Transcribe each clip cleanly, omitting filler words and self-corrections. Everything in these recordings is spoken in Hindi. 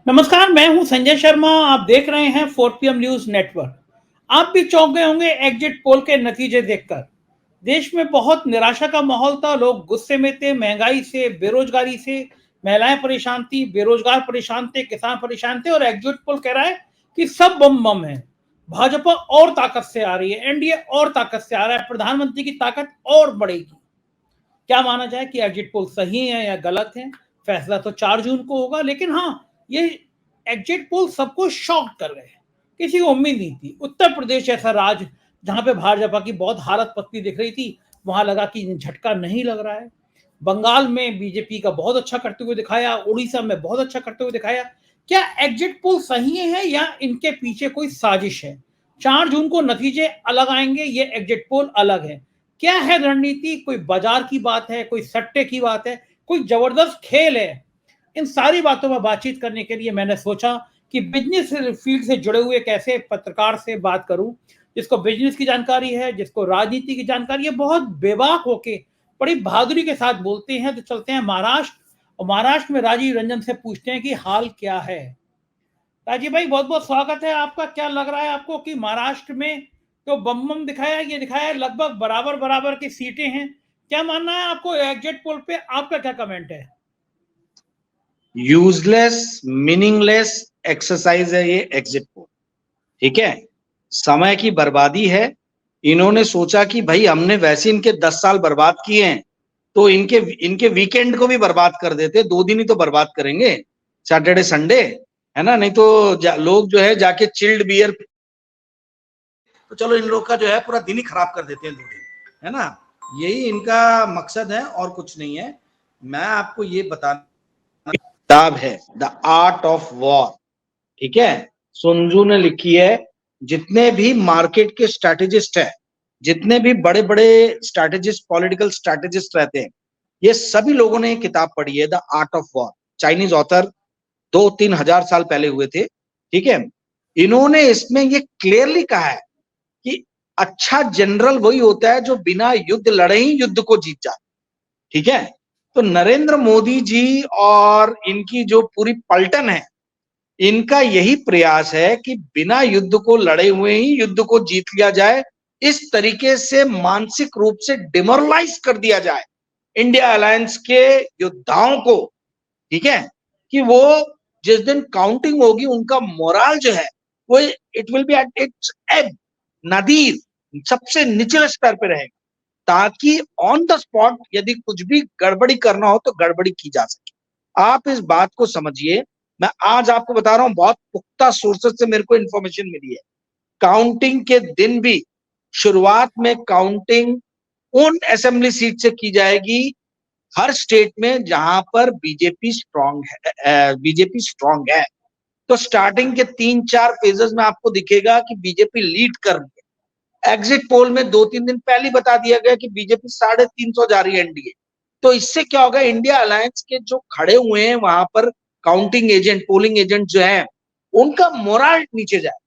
नमस्कार, मैं हूं संजय शर्मा। आप देख रहे हैं 4 PM न्यूज नेटवर्क। आप भी चौंक गए होंगे एग्जिट पोल के नतीजे देखकर। देश में बहुत निराशा का माहौल था, लोग गुस्से में थे, महंगाई से, बेरोजगारी से। महिलाएं परेशान थी, बेरोजगार परेशान थे, किसान परेशान थे और एग्जिट पोल कह रहा है कि सब बम बम है। भाजपा और ताकत से आ रही है, एनडीए और ताकत से आ रहा है, प्रधानमंत्री की ताकत और बढ़ेगी। क्या माना जाए कि एग्जिट पोल सही है या गलत है? फैसला तो 4 जून को होगा, लेकिन हाँ, ये एग्जिट पोल सबको शॉक कर गए। किसी को उम्मीद नहीं थी। उत्तर प्रदेश जैसा राज्य जहां पे भाजपा की बहुत हालत पतली दिख रही थी, वहां लगा कि झटका नहीं लग रहा है। बंगाल में बीजेपी का बहुत अच्छा करते हुए दिखाया, उड़ीसा में बहुत अच्छा करते हुए दिखाया। क्या एग्जिट पोल सही है या इनके पीछे कोई साजिश है? 4 जून को नतीजे अलग आएंगे, ये एग्जिट पोल अलग है। क्या है रणनीति? कोई बाजार की बात है, कोई सट्टे की बात है, कोई जबरदस्त खेल है? इन सारी बातों पर बातचीत करने के लिए मैंने सोचा कि बिजनेस फील्ड से जुड़े हुए एक ऐसे पत्रकार से बात करूं जिसको बिजनेस की जानकारी है, जिसको राजनीति की जानकारी है, बहुत बेबाक होके बड़ी बहादुरी के साथ बोलते हैं। तो चलते हैं महाराष्ट्र, और महाराष्ट्र में राजीव रंजन से पूछते हैं कि हाल क्या है। राजीव भाई, बहुत बहुत स्वागत है आपका। क्या लग रहा है आपको कि महाराष्ट्र में जो बम बम दिखाया है, ये दिखाया है लगभग बराबर बराबर की सीटें हैं? क्या मानना है आपको एग्जिट पोल पे? आपका क्या कमेंट है? यूजलेस मीनिंगलेस एक्सरसाइज है ये एग्जिट पोल। ठीक है, समय की बर्बादी है। इन्होंने सोचा कि भाई हमने वैसे इनके 10 साल बर्बाद किए हैं, तो इनके वीकेंड को भी बर्बाद कर देते। 2 दिन ही तो बर्बाद करेंगे, सैटरडे संडे, है ना। नहीं तो लोग जो है जाके चिल्ड बियर, तो चलो इन लोग का जो है पूरा दिन ही खराब कर देते हैं 2 दिन, है ना। यही इनका मकसद है और कुछ नहीं है। मैं आपको ये बता, किताब है द आर्ट ऑफ वॉर, ठीक है, सुन त्जू ने लिखी है। जितने भी मार्केट के स्ट्रैटेजिस्ट हैं, जितने भी बड़े बड़े स्ट्रैटेजिस्ट, पॉलिटिकल स्ट्रैटेजिस्ट रहते हैं, ये सभी लोगों ने किताब पढ़ी है the art of war. Chinese author 2-3 हजार साल पहले हुए थे। ठीक है, इन्होंने इसमें ये क्लियरली कहा है कि अच्छा जनरल वही होता है जो बिना युद्ध लड़े ही युद्ध को जीत जाए। ठीक है, तो नरेंद्र मोदी जी और इनकी जो पूरी पलटन है, इनका यही प्रयास है कि बिना युद्ध को लड़े हुए ही युद्ध को जीत लिया जाए। इस तरीके से मानसिक रूप से डिमोरलाइज कर दिया जाए इंडिया अलायंस के योद्धाओं को। ठीक है, कि वो जिस दिन काउंटिंग होगी उनका मोराल जो है वो it will be at its एब, नादीर, सबसे निचले स्तर पे रहेगा, ताकि ऑन द स्पॉट यदि कुछ भी गड़बड़ी करना हो तो गड़बड़ी की जा सके। आप इस बात को समझिए। मैं आज आपको बता रहा हूं, बहुत पुख्ता सोर्सेस से मेरे को इंफॉर्मेशन मिली है। काउंटिंग के दिन भी शुरुआत में काउंटिंग उन असेंबली सीट से की जाएगी हर स्टेट में जहां पर बीजेपी स्ट्रांग है, बीजेपी स्ट्रांग है। तो स्टार्टिंग के 3-4 फेजेस में आपको दिखेगा कि बीजेपी लीड कर रही है। एग्जिट पोल में 2-3 दिन पहले बता दिया गया कि बीजेपी 350 जा रही है एनडीए। तो इससे क्या होगा, इंडिया अलायंस के जो खड़े हुए हैं वहां पर काउंटिंग एजेंट, पोलिंग एजेंट जो है, उनका मोरल नीचे जाए।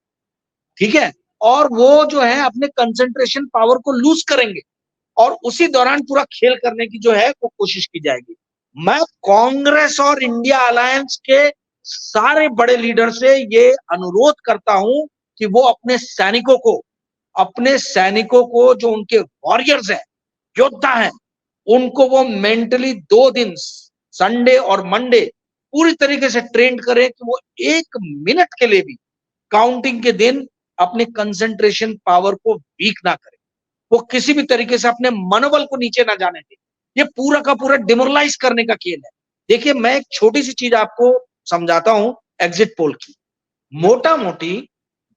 ठीक है, और वो जो है अपने कंसंट्रेशन पावर को लूज करेंगे और उसी दौरान पूरा खेल करने की जो है वो कोशिश की जाएगी। मैं कांग्रेस और इंडिया अलायंस के सारे बड़े लीडर से ये अनुरोध करता हूं कि वो अपने सैनिकों को जो उनके वॉरियर्स हैं, योद्धा हैं, उनको वो मेंटली 2 दिन संडे और मंडे पूरी तरीके से ट्रेन करें कि वो 1 मिनट के लिए भी काउंटिंग के दिन अपने कंसंट्रेशन पावर को वीक ना करें, वो किसी भी तरीके से अपने मनोबल को नीचे ना जाने दें। ये पूरा का पूरा डिमोरलाइज करने का खेल है। देखिए, मैं एक छोटी सी चीज आपको समझाता हूं एग्जिट पोल की। मोटा मोटी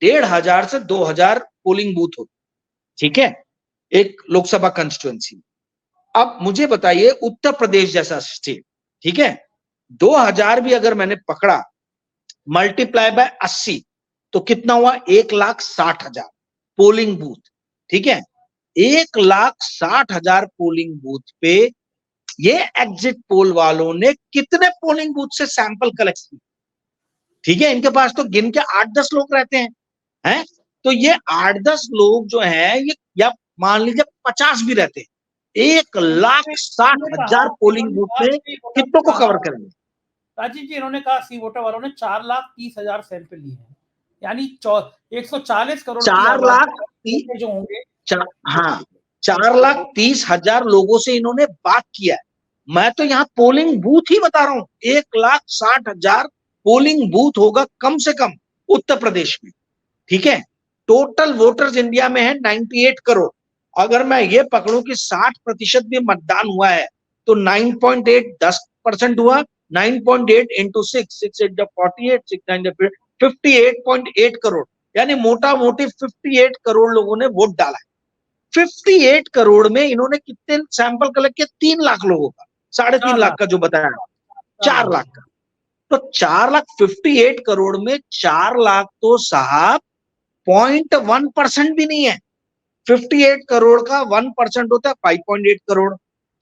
1,500 से 2,000 पोलिंग बूथ होते, ठीक है, एक लोकसभा कंस्टिट्यूएंसी में। अब मुझे बताइए, उत्तर प्रदेश जैसा स्टेट, ठीक है, 2,000 भी अगर मैंने पकड़ा, मल्टीप्लाई बाय 80, तो कितना हुआ? 1,60,000 पोलिंग बूथ। ठीक है, 1,60,000 पोलिंग बूथ पे ये एग्जिट पोल वालों ने कितने पोलिंग बूथ से सैंपल कलेक्ट किए? ठीक है, इनके पास तो गिन के 8-10 लोग रहते हैं। तो ये 8-10 लोग जो है, ये या मान लीजिए 50 भी रहते हैं, 1,60,000 पोलिंग बूथ से कितनों को कवर करेंगे? राजीव जी, इन्होंने कहा सी वोटर वालों ने 4,30,000 सैंपल लिए हैं, यानी 140 करोड़ की 4,30,000 जो होंगे, हाँ 4,30,000 लोगों से इन्होंने बात किया है। मैं तो यहाँ पोलिंग बूथ ही बता रहा हूँ, 1,60,000 पोलिंग बूथ होगा कम से कम उत्तर प्रदेश में, ठीक है। टोटल वोटर्स इंडिया में है 98 करोड़। अगर मैं ये पकड़ूं कि 60% भी मतदान हुआ है तो 9.8 10% हुआ। 9.8 इंटू 6 8 48 6 9 58.8 करोड़, यानी मोटा मोटी 58 करोड़ लोगों ने वोट डाला है। 58 करोड़ में इन्होंने कितने सैंपल कलेक्ट किए? 3 लाख लोगों का, 3.5 लाख का जो बताया, 4 लाख का। तो 4,58 करोड़ में 4 लाख तो साहब 0.1% भी नहीं है। 58 करोड़ का 1% होता है 5.8 करोड़,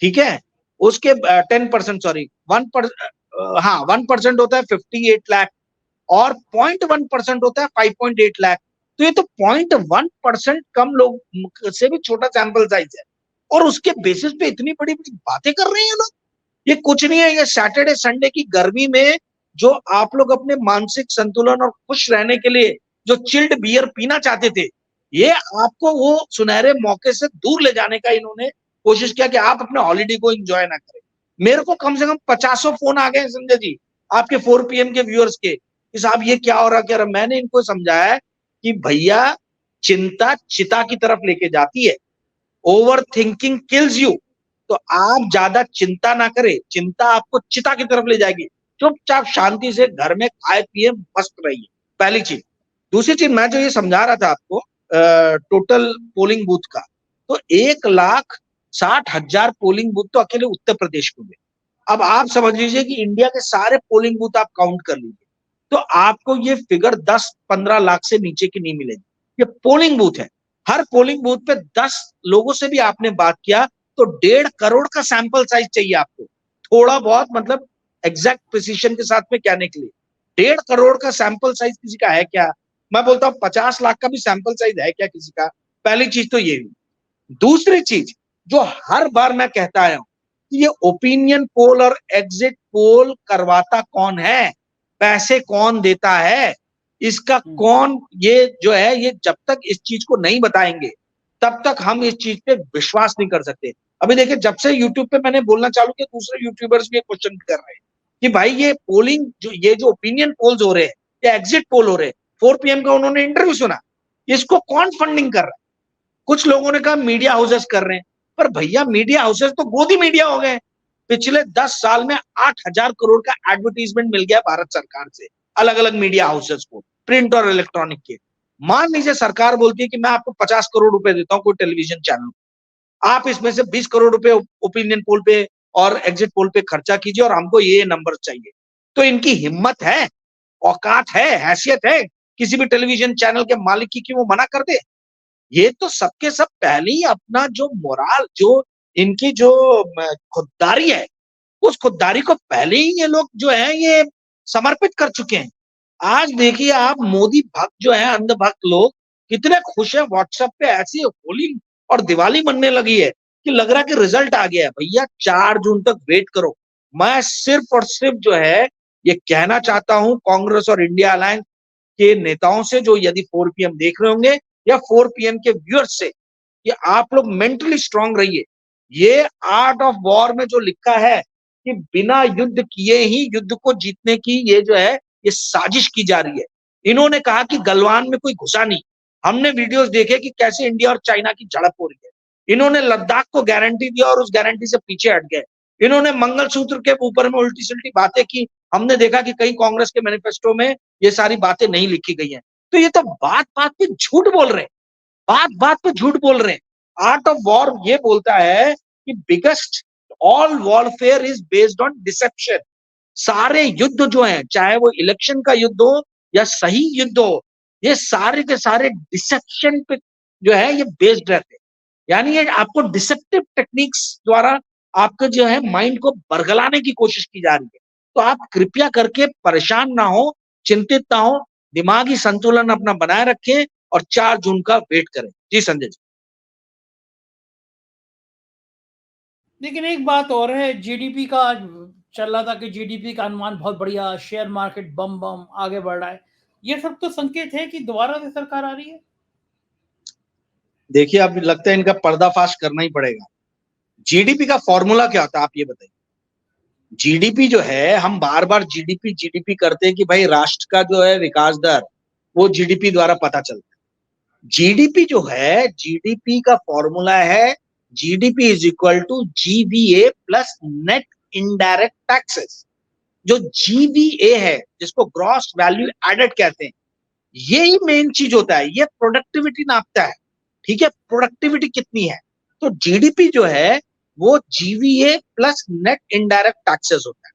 ठीक है। उसके 10% सॉरी 1% होता है 58 लाख और 0.1% होता है 5.8 लाख। तो ये तो 0.1% कम लोग से भी छोटा सैंपल साइज है और उसके बेसिस पे इतनी बड़ी बड़ी बातें कर रहे हैं लोग। ये कुछ नहीं है, ये सैटरडे संडे की गर्मी में जो आप लोग अपने मानसिक संतुलन और खुश रहने के लिए जो चिल्ड बियर पीना चाहते थे, ये आपको वो सुनहरे मौके से दूर ले जाने का इन्होंने कोशिश किया कि आप अपने हॉलीडे को एंजॉय ना करें। मेरे को कम से कम 50 फोन आ गए हैं संजय जी, आपके 4 PM के व्यूअर्स के, कि साहब ये क्या हो रहा, क्या रहा। मैंने इनको समझाया कि भैया चिंता चिता की तरफ लेके जाती है, ओवर थिंकिंग किल्स यू। तो आप ज्यादा चिंता ना करें, चिंता आपको चिता की तरफ ले जाएगी। चुपचाप शांति से घर में खाए पिए मस्त रहिए, पहली चीज। दूसरी चीज, मैं जो ये समझा रहा था आपको टोटल पोलिंग बूथ का, तो 1,60,000 पोलिंग बूथ तो अकेले उत्तर प्रदेश को मिले। अब आप समझ लीजिए कि इंडिया के सारे पोलिंग बूथ आप काउंट कर लीजिए तो आपको ये फिगर 10-15 लाख से नीचे की नहीं मिलेगी। ये पोलिंग बूथ है, हर पोलिंग बूथ पे 10 लोगों से भी आपने बात किया तो 1.5 करोड़ का सैंपल साइज चाहिए आपको, थोड़ा बहुत मतलब एग्जैक्ट प्रिसीशन के साथ में कहने के लिए। 1.5 करोड़ का सैंपल साइज किसी का है क्या? मैं बोलता हूं 50 लाख का भी सैंपल साइज है क्या किसी का? पहली चीज तो ये हुई। दूसरी चीज जो हर बार मैं कहता आया हूं, ये ओपिनियन पोल और एग्जिट पोल करवाता कौन है, पैसे कौन देता है, इसका कौन, ये जो है, ये जब तक इस चीज को नहीं बताएंगे तब तक हम इस चीज पे विश्वास नहीं कर सकते। अभी देखिए, जब से यूट्यूब पे मैंने बोलना चालू किया, दूसरे यूट्यूबर्स भी क्वेश्चन कर रहे हैं कि भाई ये पोलिंग ये जो ओपिनियन पोल्स हो रहे हैं या एग्जिट पोल हो रहे हैं, 4 PM का उन्होंने इंटरव्यू सुना, इसको कौन फंडिंग कर रहा है? कुछ लोगों ने कहा मीडिया हाउसेस कर रहे हैं, पर भैया मीडिया हाउसेस तो गोदी मीडिया हो गए। पिछले 10 साल में 8,000 करोड़ का एडवर्टीजमेंट मिल गया भारत सरकार से अलग अलग मीडिया हाउसेस को, प्रिंट और इलेक्ट्रॉनिक के। मान लीजिए सरकार बोलती है कि मैं आपको 50 करोड़ रुपए देता हूं कोई टेलीविजन चैनल, आप इसमें से 20 करोड़ रुपए ओपिनियन पोल पे और एग्जिट पोल पे खर्चा कीजिए और हमको ये नंबर चाहिए। तो इनकी हिम्मत है, औकात है, हैसियत है किसी भी टेलीविजन चैनल के मालिक की कि वो मना कर दे? ये तो सबके सब पहले ही अपना जो मोराल, जो इनकी जो खुददारी है, उस खुददारी को पहले ही ये लोग जो है ये समर्पित कर चुके हैं। आज देखिए आप, मोदी भक्त जो है, अंध भक्त लोग कितने खुश है, व्हाट्सएप पे ऐसी होली और दिवाली मनने लगी है कि लग रहा है कि रिजल्ट आ गया है। भैया 4 जून तक वेट करो। मैं सिर्फ और सिर्फ जो है ये कहना चाहता हूं कांग्रेस और इंडिया अलायंस के नेताओं से, जो यदि 4 PM देख रहे होंगे या 4 PM के व्यूअर्स से, कि आप लोग मेंटली स्ट्रांग रहिए। ये आर्ट ऑफ वॉर में जो लिखा है कि बिना युद्ध किए ही युद्ध को जीतने की ये जो है ये साजिश की जा रही है। इन्होंने कहा कि गलवान में कोई घुसा नहीं, हमने वीडियोस देखे कि कैसे इंडिया और चाइना की झड़प हो रही है। इन्होंने लद्दाख को गारंटी दिया और उस गारंटी से पीछे हट गए। इन्होंने मंगलसूत्र के ऊपर में उल्टी सुल्टी बातें की, हमने देखा कि कई कांग्रेस के मैनिफेस्टो में ये सारी बातें नहीं लिखी गई हैं। तो ये तो बात बात पे झूठ बोल रहे हैं, बात बात पे झूठ बोल रहे हैं। आर्ट ऑफ वॉर ये बोलता है कि biggest all warfare is based on deception. सारे युद्ध जो हैं, चाहे वो इलेक्शन का युद्ध हो या सही युद्ध हो, ये सारे के सारे डिसेप्शन पे जो है ये बेस्ड रहते हैं। यानी ये आपको डिसेप्टिव टेक्निक्स द्वारा आपके जो है माइंड को बरगलाने की कोशिश की जा रही है। तो आप कृपया करके परेशान ना हो, चिंतित ना हो, दिमागी संतुलन अपना बनाए रखें और 4 जून का वेट करें। जी संजय जी। लेकिन एक बात और है, जीडीपी का चल रहा था कि जीडीपी का अनुमान बहुत बढ़िया, शेयर मार्केट बम बम आगे बढ़ रहा है, ये सब तो संकेत है कि दोबारा से सरकार आ रही है। देखिए, अब लगता है इनका पर्दाफाश करना ही पड़ेगा। जीडीपी का फॉर्मूला क्या होता है, आप ये बताइए। जीडीपी जो है, हम बार बार जीडीपी जीडीपी करते हैं कि भाई राष्ट्र का जो है विकास दर वो जीडीपी द्वारा पता चलता है। जीडीपी जो है, जीडीपी का फॉर्मूला है GDP is equal to GVA plus net indirect taxes. जो जीवीए है, जिसको ग्रॉस वैल्यू एडेड कहते हैं, यही मेन चीज होता है। ये प्रोडक्टिविटी नापता है, ठीक है, प्रोडक्टिविटी कितनी है। तो जीडीपी जो है वो GVA plus net indirect taxes होता है।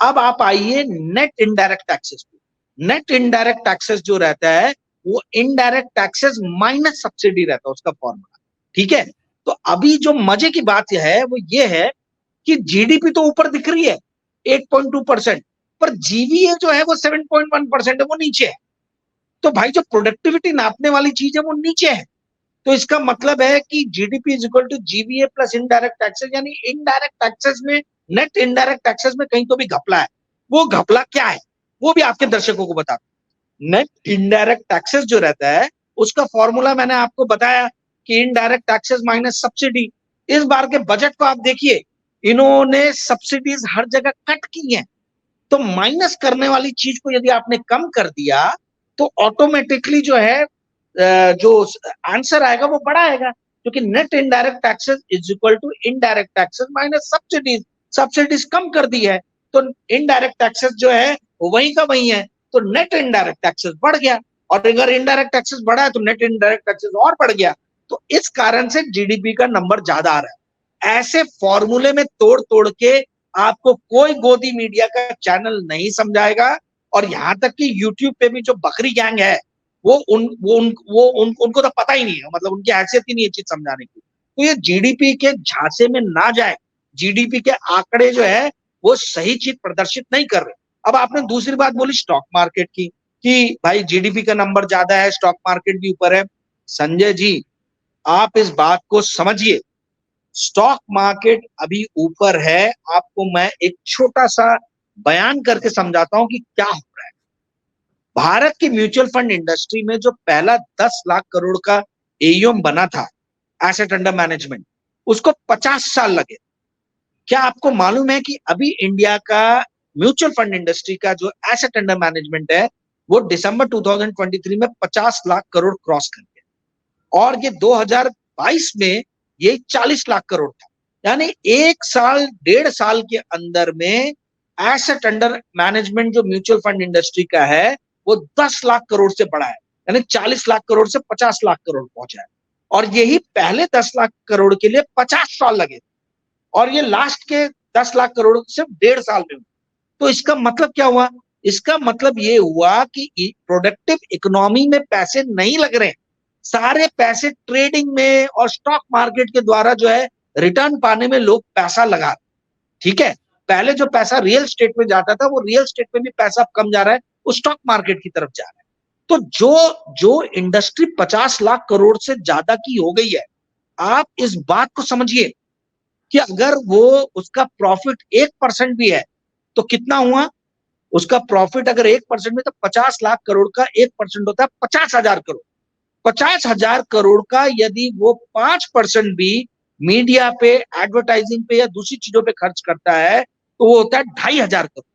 अब आप आइए नेट इनडायरेक्ट टैक्सेस पे। नेट इनडायरेक्ट टैक्सेस जो रहता है वो इनडायरेक्ट टैक्सेस माइनस सब्सिडी रहता है, उसका फॉर्मूला, ठीक है। तो अभी जो मजे की बात है वो ये है कि जीडीपी तो ऊपर दिख रही है 8.2%, पर जीवीए जो है वो 7.1% है, वो नीचे है। तो भाई जो प्रोडक्टिविटी नापने वाली चीज है वो नीचे है। तो इसका मतलब है कि GDP is equal to GVA plus indirect taxes, यानी इनडायरेक्ट टैक्सेस में, नेट इनडायरेक्ट टैक्सेस में कहीं तो भी घपला है। वो घपला क्या है वो भी आपके दर्शकों को बता दूं। नेट इनडायरेक्ट टैक्सेस जो रहता है उसका फॉर्मूला मैंने आपको बताया कि इनडायरेक्ट टैक्सेस माइनस सब्सिडी। इस बार के बजट को आप देखिए, इन्होंने सब्सिडीज हर जगह कट की हैं। तो माइनस करने वाली चीज को यदि आपने कम कर दिया तो ऑटोमेटिकली जो है जो आंसर आएगा वो बड़ा आएगा, क्योंकि net indirect taxes is equal to indirect taxes minus subsidies. Subsidies कम कर दी है तो इनडायरेक्ट टैक्सेस जो है वो वही का वही है, तो नेट इनडायरेक्ट टैक्सेस बढ़ गया। और अगर इनडायरेक्ट टैक्सेस बढ़ा है तो नेट इनडायरेक्ट टैक्सेस और बढ़ गया। तो इस कारण से जीडीपी का नंबर ज्यादा आ रहा है। ऐसे फॉर्मूले में तोड़ तोड़ के आपको कोई गोदी मीडिया का चैनल नहीं समझाएगा। और यहां तक कि यूट्यूब पे भी जो बकरी गैंग है उनको तो पता ही नहीं है, मतलब उनकी हैसियत ही नहीं है चीज समझाने की। तो ये जीडीपी के झांसे में ना जाए। जीडीपी के आंकड़े जो है वो सही चीज प्रदर्शित नहीं कर रहे। अब आपने दूसरी बात बोली स्टॉक मार्केट की कि भाई जीडीपी का नंबर ज्यादा है, स्टॉक मार्केट भी ऊपर है। संजय जी, आप इस बात को समझिए, स्टॉक मार्केट अभी ऊपर है। आपको मैं एक छोटा सा बयान करके समझाता हूं कि क्या हो रहा है। भारत की म्यूचुअल फंड इंडस्ट्री में जो पहला 10 लाख करोड़ का एयूएम बना था, एसेट अंडर मैनेजमेंट, उसको 50 साल लगे। क्या आपको मालूम है कि अभी इंडिया का म्यूचुअल फंड इंडस्ट्री का जो एसेट अंडर मैनेजमेंट है वो दिसंबर 2023 में 50 लाख करोड़ क्रॉस कर गया, और ये 2022 में ये 40 लाख करोड़ था। यानी 1 साल 1.5 साल के अंदर में एसेट अंडर मैनेजमेंट जो म्यूचुअल फंड इंडस्ट्री का है वो 10 लाख करोड़ से बढ़ा है, यानी 40 लाख करोड़ से 50 लाख करोड़ पहुंचा है। और यही पहले 10 लाख करोड़ के लिए 50 साल लगे, और ये लास्ट के 10 लाख करोड़ सिर्फ 1.5 साल में। तो इसका मतलब क्या हुआ? इसका मतलब ये हुआ कि प्रोडक्टिव इकोनॉमी में पैसे नहीं लग रहे, सारे पैसे ट्रेडिंग में और स्टॉक मार्केट के द्वारा जो है रिटर्न पाने में लोग पैसा लगा। ठीक है, पहले जो पैसा रियल स्टेट में जाता था वो रियल स्टेट में भी पैसा कम जा रहा है, वो स्टॉक मार्केट की तरफ जा रहा है। तो जो इंडस्ट्री 50 लाख करोड़ से ज्यादा की हो गई है, आप इस बात को समझिए कि अगर वो उसका प्रॉफिट 1% भी है तो कितना हुआ उसका प्रॉफिट? अगर 1% में तो 50 लाख करोड़ का 1% होता है 50,000 करोड़। 50,000 करोड़ का यदि वो 5% भी मीडिया पे, एडवर्टाइजिंग पे या दूसरी चीजों पे खर्च करता है तो वो होता है 2,500 करोड़।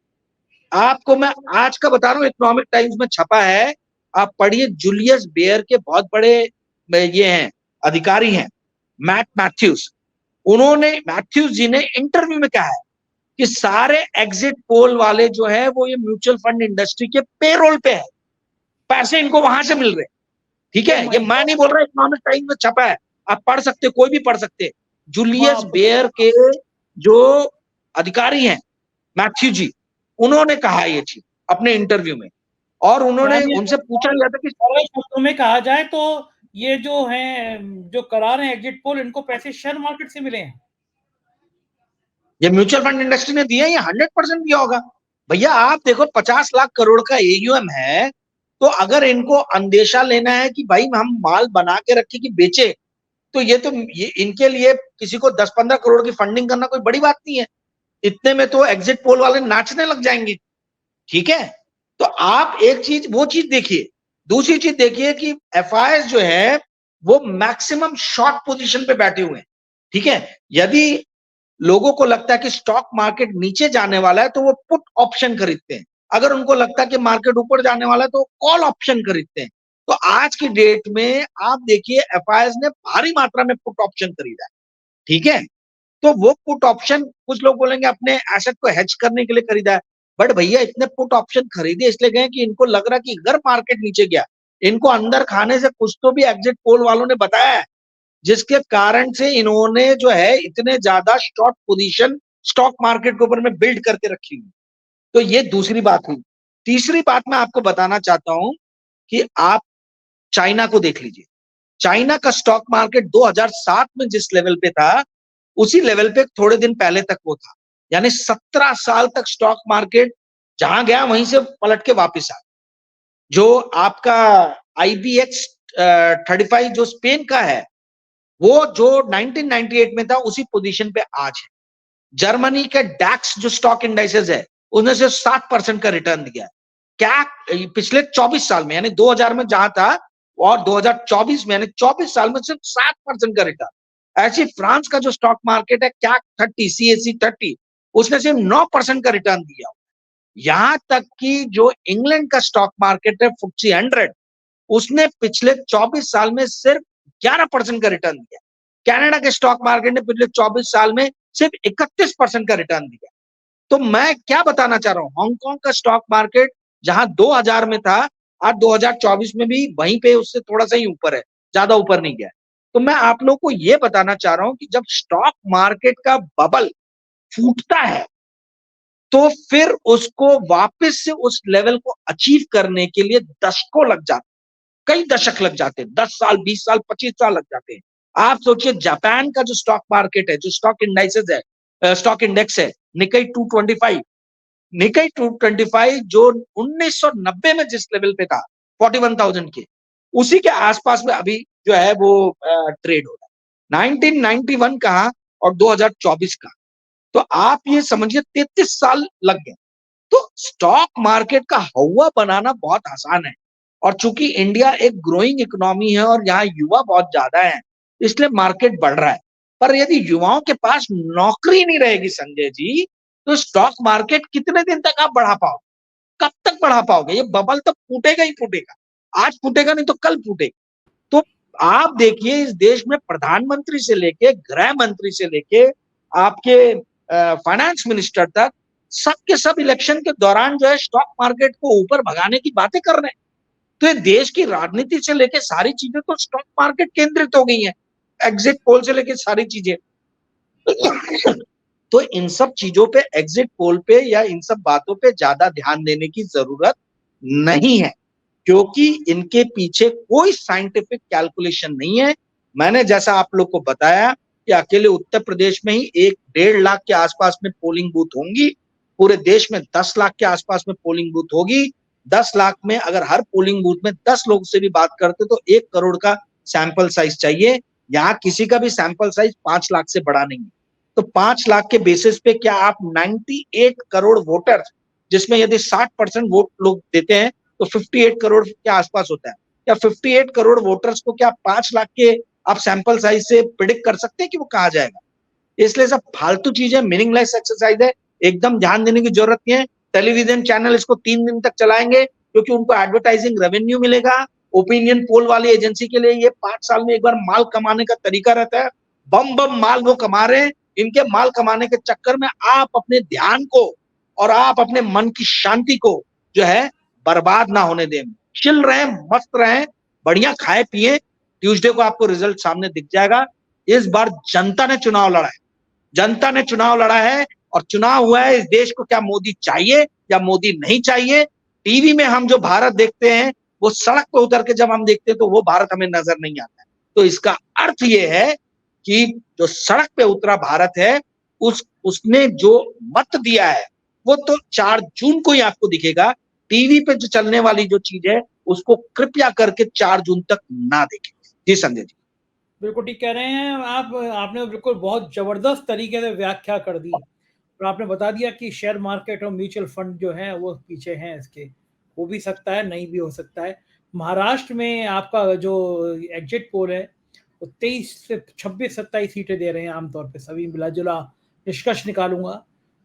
आपको मैं आज का बता रहा हूं, इकोनॉमिक टाइम्स में छपा है, आप पढ़िए। जूलियस बेयर के बहुत बड़े ये हैं, अधिकारी हैं, मैथ्यूज। मैथ्यूज जी ने इंटरव्यू में कहा है कि सारे एग्जिट पोल वाले जो है वो ये म्यूचुअल फंड इंडस्ट्री के पेरोल पे है, पैसे इनको वहां से मिल रहे। ठीक है, ये मैं नहीं बोल रहा, इकोनॉमिक टाइम्स में छपा है, आप पढ़ सकते, कोई भी पढ़ सकते। जूलियस बेयर के जो अधिकारी हैं मैथ्यू जी, उन्होंने कहा ये चीज अपने इंटरव्यू में, और उन्होंने उनसे पूछा गया था कि शब्दों में कहा जाए तो ये जो हैं, जो करा रहे हैं एग्जिट पोल, इनको पैसे शेयर मार्केट से मिले हैं। ये म्यूचुअल फंड इंडस्ट्री ने दिया, ये 100% दिया होगा। भैया आप देखो 50 लाख करोड़ का एयूएम है, तो अगर इनको अंदेशा लेना है कि भाई हम माल बना के रखे कि बेचे, तो ये इनके लिए किसी को 10-15 करोड़ की फंडिंग करना कोई बड़ी बात नहीं है। इतने में तो एग्जिट पोल वाले नाचने लग जाएंगे। ठीक है, तो आप एक चीज वो चीज देखिए। दूसरी चीज देखिए कि एफआईएस जो है वो मैक्सिमम शॉर्ट पोजीशन पे बैठे हुए हैं। ठीक है, यदि लोगों को लगता है कि स्टॉक मार्केट नीचे जाने वाला है तो वो पुट ऑप्शन खरीदते हैं, अगर उनको लगता है कि मार्केट ऊपर जाने वाला है तो कॉल ऑप्शन खरीदते हैं। तो आज की डेट में आप देखिए एफआईएस ने भारी मात्रा में पुट ऑप्शन खरीदा है। ठीक है, तो वो पुट ऑप्शन कुछ लोग बोलेंगे अपने एसेट को हेज करने के लिए खरीदा है, बट भैया इतने पुट ऑप्शन खरीदे इसलिए गए कि इनको लग रहा कि अगर मार्केट नीचे गया इनको अंदर खाने से कुछ तो भी एग्जिट पोल वालों ने बताया है, जिसके कारण से इन्होंने जो है इतने ज्यादा शॉर्ट पोजीशन स्टॉक मार्केट के ऊपर में बिल्ड करके रखी हुई। तो ये दूसरी बात हुई। तीसरी बात मैं आपको बताना चाहता हूं कि आप चाइना को देख लीजिए। चाइना का स्टॉक मार्केट 2007 में जिस लेवल पे था उसी लेवल पे थोड़े दिन पहले तक वो था, यानी 17 साल तक स्टॉक मार्केट जहां गया वहीं से पलट के वापस आ। जो आपका IBX 35 जो स्पेन का है वो जो 1998 में था उसी पोजीशन पे आज है। जर्मनी के डैक्स जो स्टॉक इंडाइसेस है उसने सिर्फ 7% का रिटर्न दिया है। क्या पिछले 24 साल में, यानी 2000 में जहां था और 2024 में, यानी 24 साल में सिर्फ 7% का रिटर्न। ऐसे फ्रांस का जो स्टॉक मार्केट है CAC 30 CAC 30 उसने सिर्फ 9% का रिटर्न दिया। यहां तक कि जो इंग्लैंड का स्टॉक मार्केट है FTSE 100 उसने पिछले 24 साल में सिर्फ 11% का रिटर्न दिया। कनाडा के स्टॉक मार्केट ने पिछले 24 साल में सिर्फ 31% का रिटर्न दिया। तो मैं क्या बताना चाह रहा हूं, हांगकांग का स्टॉक मार्केट जहां 2000 में था आज 2024 में भी वहीं पे उससे थोड़ा सा ही ऊपर है, ज्यादा ऊपर नहीं गया। तो मैं आप लोग को यह बताना चाह रहा हूं कि जब स्टॉक मार्केट का बबल फूटता है तो फिर उसको वापस से उस लेवल को अचीव करने के लिए दशकों लग जाते, कई दशक लग जाते हैं, 10 साल 20 साल 25 साल लग जाते हैं। आप सोचिए जापान का जो स्टॉक मार्केट है, जो स्टॉक इंडाइसेस है, स्टॉक इंडेक्स है निकाई 225, निकाई 225 जो 1990 में जिस लेवल पे था 41,000 के, उसी के आसपास में अभी जो है वो ट्रेड हो रहा है। 1991 का और 2024 का, तो आप ये समझिए 33 साल लग गए। तो स्टॉक मार्केट का हवा बनाना बहुत आसान है, और चूंकि इंडिया एक ग्रोइंग इकोनॉमी है और यहाँ युवा बहुत ज्यादा है इसलिए मार्केट बढ़ रहा है। पर यदि युवाओं के पास नौकरी नहीं रहेगी संजय जी, तो स्टॉक मार्केट कितने दिन तक आप बढ़ा पाओगे, कब तक बढ़ा पाओगे? ये बबल तो फूटेगा ही फूटेगा, आज फूटेगा नहीं तो कल फूटेगा। तो आप देखिए इस देश में प्रधानमंत्री से लेके गृह मंत्री से लेके आपके फाइनेंस मिनिस्टर तक सबके सब इलेक्शन के दौरान जो है स्टॉक मार्केट को ऊपर भगाने की बातें कर रहे हैं। तो ये देश की राजनीति से लेके सारी चीजें तो स्टॉक मार्केट केंद्रित हो गई हैं, एग्जिट पोल से लेके सारी चीजें। तो इन सब चीजों पे, एग्जिट पोल पे या इन सब बातों पे ज्यादा ध्यान देने की जरूरत नहीं है, क्योंकि इनके पीछे कोई साइंटिफिक कैलकुलेशन नहीं है। मैंने जैसा आप लोग को बताया कि अकेले उत्तर प्रदेश में ही 1-1.5 लाख के आसपास में पोलिंग बूथ होंगी, पूरे देश में 10 लाख के आसपास में पोलिंग बूथ होगी। 10 लाख में अगर हर पोलिंग बूथ में 10 लोग से भी बात करते तो 1 करोड़ का सैंपल साइज चाहिए। यहाँ किसी का भी सैंपल साइज 5 लाख से बड़ा नहीं है। तो 5 लाख के बेसिस पे क्या आप 98 करोड़ वोटर्स, जिसमें यदि 60% वोट लोग देते हैं तो 58 करोड़ के आसपास होता है, या 58 करोड़ वोटर्स को क्या 5 लाख के आप सैंपल साइज से प्रिडिक्ट कर सकते हैं कि वो कहाँ जाएगा? इसलिए सब फालतू चीजें, मीनिंगलेस एक्सरसाइज है, एकदम ध्यान देने की जरूरत नहीं है। टेलीविजन चैनल इसको 3 दिन तक चलाएंगे क्योंकि उनको एडवर्टाइजिंग रेवेन्यू मिलेगा। ओपिनियन पोल वाली एजेंसी के लिए ये 5 साल में एक बार माल कमाने का तरीका रहता है। बम बम माल वो कमा रहे हैं। इनके माल कमाने के चक्कर में आप अपने ध्यान को और आप अपने मन की शांति को जो है बर्बाद ना होने दें। चिल रहे, मस्त रहे, बढ़िया खाए पिए। ट्यूसडे को आपको रिजल्ट सामने दिख जाएगा। इस बार जनता ने चुनाव लड़ा है, जनता ने चुनाव लड़ा है, और चुनाव हुआ है। इस देश को क्या मोदी चाहिए या मोदी नहीं चाहिए? टीवी में हम जो भारत देखते हैं वो सड़क पर उतर के जब हम देखते हैं तो वो भारत हमें नजर नहीं आता है। तो इसका अर्थ ये है कि जो सड़क पे उतरा भारत है उसने जो मत दिया है वो तो 4 जून को ही आपको दिखेगा। टीवी पे जो चलने वाली जो चीज है उसको कृपया करके 4 जून तक ना देखें। जी संजय जी, बिल्कुल ठीक कह रहे हैं आप। आपने बिल्कुल बहुत जबरदस्त तरीके से व्याख्या कर दी। और आपने बता दिया कि शेयर मार्केट और म्यूचुअल फंड जो है वो पीछे हैं इसके, हो भी सकता है, नहीं भी हो सकता है। महाराष्ट्र में आपका जो एग्जिट पोल है वो 23 से 26-27 सीटें दे रहे हैं आमतौर पे, सभी मिला-जुला निष्कर्ष निकालूँगा।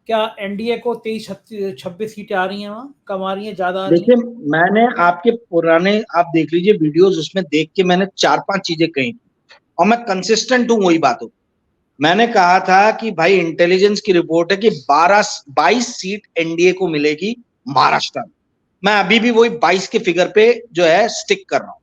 क्या एनडीए को 23-26 सीटें आ रही हैं वहाँ? कम आ रही हैं, ज़्यादा आ रही देखिए, हैं? मैंने आपके पुराने आप देख लीजिए वीडियोस, उसमें देख के मैंने 4-5 चीजें कही और मैं कंसिस्टेंट हूं वही बातों। मैंने कहा था कि भाई इंटेलिजेंस की रिपोर्ट है कि 22 सीट एनडीए को मिलेगी महाराष्ट्र में। मैं अभी भी वही 22 के फिगर पे जो है स्टिक कर रहा हूं।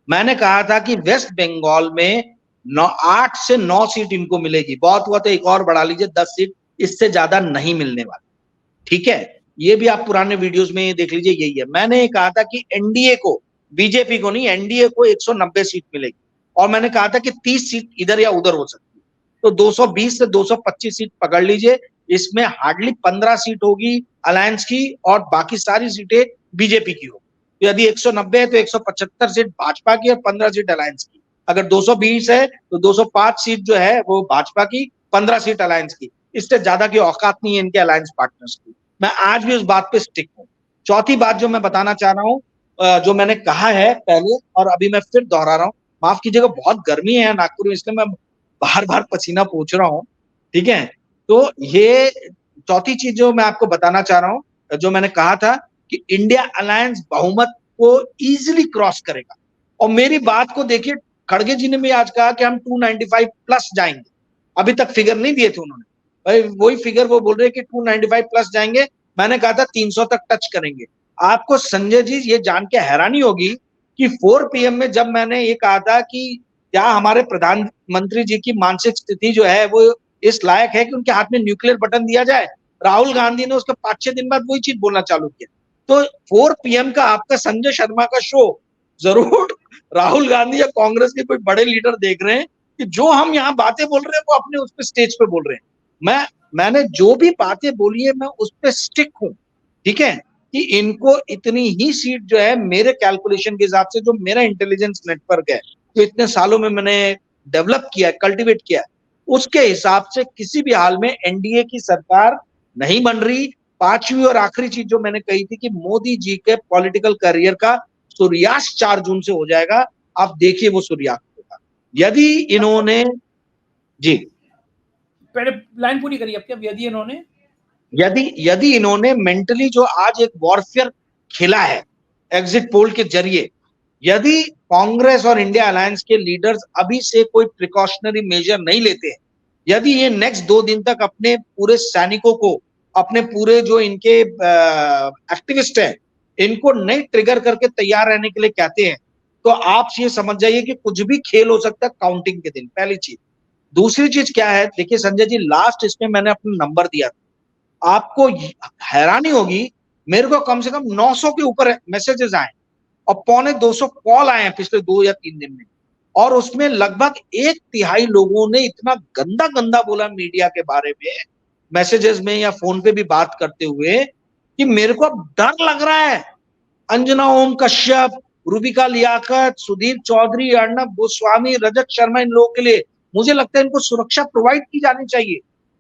मैंने कहा था कि वेस्ट बंगाल में 8 से 9 सीट इनको मिलेगी, बहुत हुआ तो एक और बढ़ा लीजिए 10 सीट, इससे ज्यादा नहीं मिलने वाली। ठीक है, ये भी आप पुराने वीडियोस में देख लीजिए, यही है। मैंने ये कहा था कि एनडीए को, बीजेपी को नहीं, एनडीए को 190 सीट मिलेगी और मैंने कहा था कि 30 सीट इधर या उधर हो सकती है। तो 220 से 225 सीट पकड़ लीजिए, इसमें हार्डली 15 सीट होगी अलायंस की और बाकी सारी सीटें बीजेपी की होगी। तो यदि 190 है तो 175 सीट भाजपा की और 15 सीट अलायंस की। अगर 220 है तो 205 सीट जो है वो भाजपा की, 15 सीट अलायंस की। इससे ज्यादा की औकात नहीं है इनके अलायंस पार्टनर्स की। मैं आज भी उस बात पे स्टिक हूं। चौथी बात जो मैं बताना चाह रहा हूं, जो मैंने कहा है पहले और अभी मैं फिर दोहरा रहा हूं, माफ कीजिएगा बहुत गर्मी है नागपुर में, इसलिए मैं बार बार पसीना पोंछ रहा हूं। ठीक है, तो ये चौथी चीज जो मैं आपको बताना चाह रहा हूं, जो मैंने कहा था कि इंडिया अलायंस बहुमत को इजीली क्रॉस करेगा। और मेरी बात को देखिए, खड़गे जी ने भी आज कहा कि हम 295 प्लस जाएंगे। अभी तक फिगर नहीं दिए थे उन्होंने, भाई वही फिगर वो बोल रहे हैं कि 295 प्लस जाएंगे। मैंने कहा था 300 तक टच करेंगे। आपको संजय जी ये जान के हैरानी होगी कि 4 PM में जब मैंने ये कहा था कि क्या हमारे प्रधानमंत्री जी की मानसिक स्थिति जो है वो इस लायक है कि उनके हाथ में न्यूक्लियर बटन दिया जाए, राहुल गांधी ने उसके 5-6 दिन बाद वही चीज बोलना चालू किया। तो 4 PM का आपका संजय शर्मा का शो जरूर राहुल गांधी या कांग्रेस के कोई बड़े लीडर देख रहे हैं कि जो हम यहाँ बातें बोल रहे हैं वो अपने उस पर स्टेज पे बोल रहे हैं। मैंने जो भी बातें बोली है मैं उस पर स्टिक हूं। ठीक है, कि इनको इतनी ही सीट जो है मेरे कैलकुलेशन के हिसाब से, जो मेरा इंटेलिजेंस नेटवर्क है जो इतने सालों में मैंने डेवलप किया है, कल्टीवेट किया है, उसके हिसाब से किसी भी हाल में एनडीए की सरकार नहीं बन रही। पांचवी और आखिरी चीज जो मैंने कही थी कि मोदी जी के पॉलिटिकल करियर का सूर्यास्त 4 जून से हो जाएगा। आप देखिए वो सूर्यास्त होगा यदि इन्होंने, जी पहले लाइन पूरी करिए आपकी। अब यदि इन्होंने मेंटली जो आज एक वॉरफेयर खेला है एग्जिट पोल के जरिए, यदि कांग्रेस और इंडिया अलायंस के लीडर्स अभी से कोई प्रिकॉशनरी मेजर नहीं लेते हैं, यदि ये नेक्स्ट 2 दिन तक अपने पूरे सैनिकों को, अपने पूरे जो इनके एक्टिविस्ट हैं, इनको नहीं ट्रिगर करके तैयार रहने के लिए कहते हैं, तो आप ये समझ जाइए कि कुछ भी खेल हो सकता है काउंटिंग के दिन। पहली चीज। दूसरी चीज क्या है, देखिए संजय जी, लास्ट इसमें मैंने अपना नंबर दिया था, आपको हैरानी होगी, मेरे को कम से कम 900 के ऊपर मैसेजेस आए और 250 कॉल आए हैं पिछले 2 या 3 दिन में। और उसमें लगभग 1/3 लोगों ने इतना गंदा गंदा बोला मीडिया के बारे में, मैसेजेस में या फोन पे भी बात करते हुए, कि मेरे को अब डर लग रहा है अंजना ओम कश्यप, रूबिका लियाकत, सुधीर चौधरी, अर्णब गोस्वामी, रजत शर्मा, इन लोगों के लिए मुझे लगता है इनको सुरक्षा प्रोवाइड की जानी चाहिए।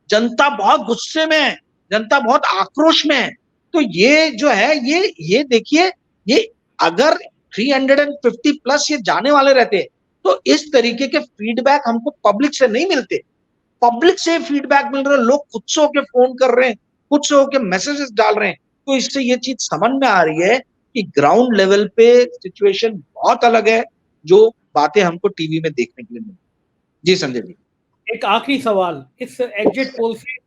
जनता बहुत गुस्से में है, जनता बहुत आक्रोश में है। तो ये जो है, ये देखिए, ये अगर 350 प्लस ये जाने वाले रहते तो इस तरीके के फीडबैक हमको पब्लिक से नहीं मिलते। पब्लिक से फीडबैक मिल रहा है, लोग खुद से होकर फोन कर रहे हैं, खुद से होकर मैसेजेस डाल रहे हैं। तो इससे ये चीज समझ में आ रही है कि ग्राउंड लेवल पे सिचुएशन बहुत अलग है, जो बातें हमको टीवी में देखने के लिए मिली। जी संजय जी, एक आखिरी सवाल, इस एग्जिट पोल से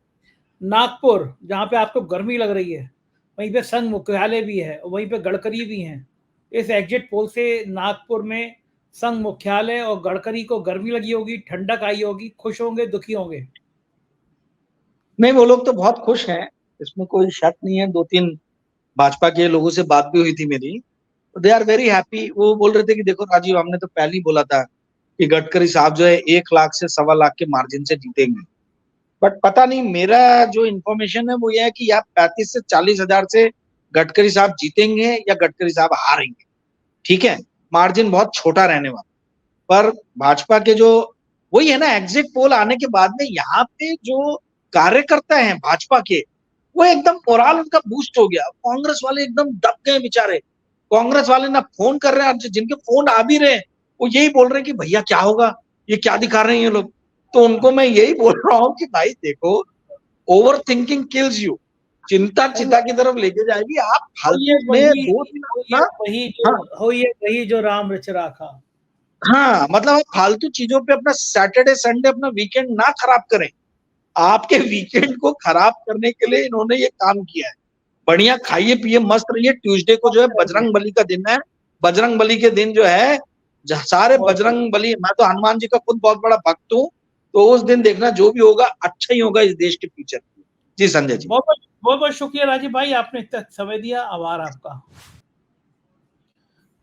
नागपुर, जहां पे आपको गर्मी लग रही है, वहीं पे संघ मुख्यालय भी है, वहीं पे गडकरी भी हैं, इस एग्जिट पोल से नागपुर में संघ मुख्यालय और गडकरी को गर्मी लगी होगी, ठंडक आई होगी, खुश होंगे, दुखी होंगे? नहीं, वो लोग तो बहुत खुश हैं, इसमें कोई शक नहीं है। 2-3 भाजपा के लोगों से बात भी हुई थी मेरी, तो दे आर वेरी हैप्पी। वो बोल रहे थे कि देखो राजीव, हमने तो पहले ही बोला था कि गडकरी साहब जो है 1 लाख से 1.25 लाख के मार्जिन से जीतेंगे। बट पता नहीं, मेरा जो इन्फॉर्मेशन है वो ये है कि या 35 से 40 हजार से गडकरी साहब जीतेंगे या गडकरी साहब हारेंगे। ठीक है, मार्जिन बहुत छोटा रहने वाला। पर भाजपा के जो, वही है ना, एग्जिट पोल आने के बाद में यहाँ पे जो कार्यकर्ता हैं भाजपा के, वो एकदम मोराल उनका बूस्ट हो गया। कांग्रेस वाले एकदम दब गए बेचारे। कांग्रेस वाले ना फोन कर रहे हैं, जिनके फोन आ भी रहे हैं वो यही बोल रहे हैं कि भैया क्या होगा, ये क्या दिखा रहे हैं ये लोग। तो उनको मैं यही बोल रहा हूँ कि भाई देखो, ओवर थिंकिंग किल्स यू। चिंता चिता की तरफ लेके जाएगी। आप फालतू में 2 दिन ना, वही जो राम रच राखा। हाँ मतलब आप फालतू चीजों पे अपना सैटरडे संडे अपना वीकेंड ना खराब करें। आपके वीकेंड को खराब करने के लिए इन्होंने ये काम किया है। बढ़िया खाइए पिए मस्त रहिए। ट्यूसडे को जो है बजरंग बली का दिन है। बजरंग बली के दिन जो है सारे बजरंग बली, मैं तो हनुमान जी का खुद बहुत बड़ा भक्त हूँ, तो उस दिन देखना जो भी होगा अच्छा ही होगा इस देश के फ्यूचर। जी संजय जी, बहुत बहुत शुक्रिया राजीव भाई, आपने इतना समय दिया, आभार आपका।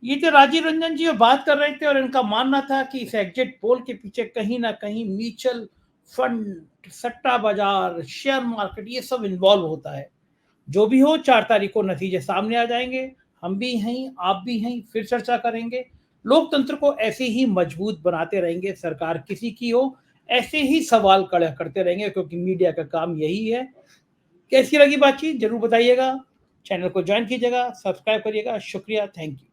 ये जो राजीव रंजन जी बात कर रहे थे और इनका मानना था कि इस एग्जिट पोल के पीछे कहीं ना कहीं म्यूचुअल फंड, सट्टा बाजार, शेयर मार्केट, ये सब इन्वॉल्व होता है। जो भी हो 4 तारीख को नतीजे सामने आ जाएंगे। हम भी हैं, आप भी हैं, फिर चर्चा करेंगे। लोकतंत्र को ऐसे ही मजबूत बनाते रहेंगे, सरकार किसी की हो ऐसे ही सवाल खड़े करते रहेंगे, क्योंकि मीडिया का काम यही है। कैसी लगी बातचीत जरूर बताइएगा। चैनल को ज्वाइन कीजिएगा, सब्सक्राइब करिएगा। शुक्रिया, थैंक यू।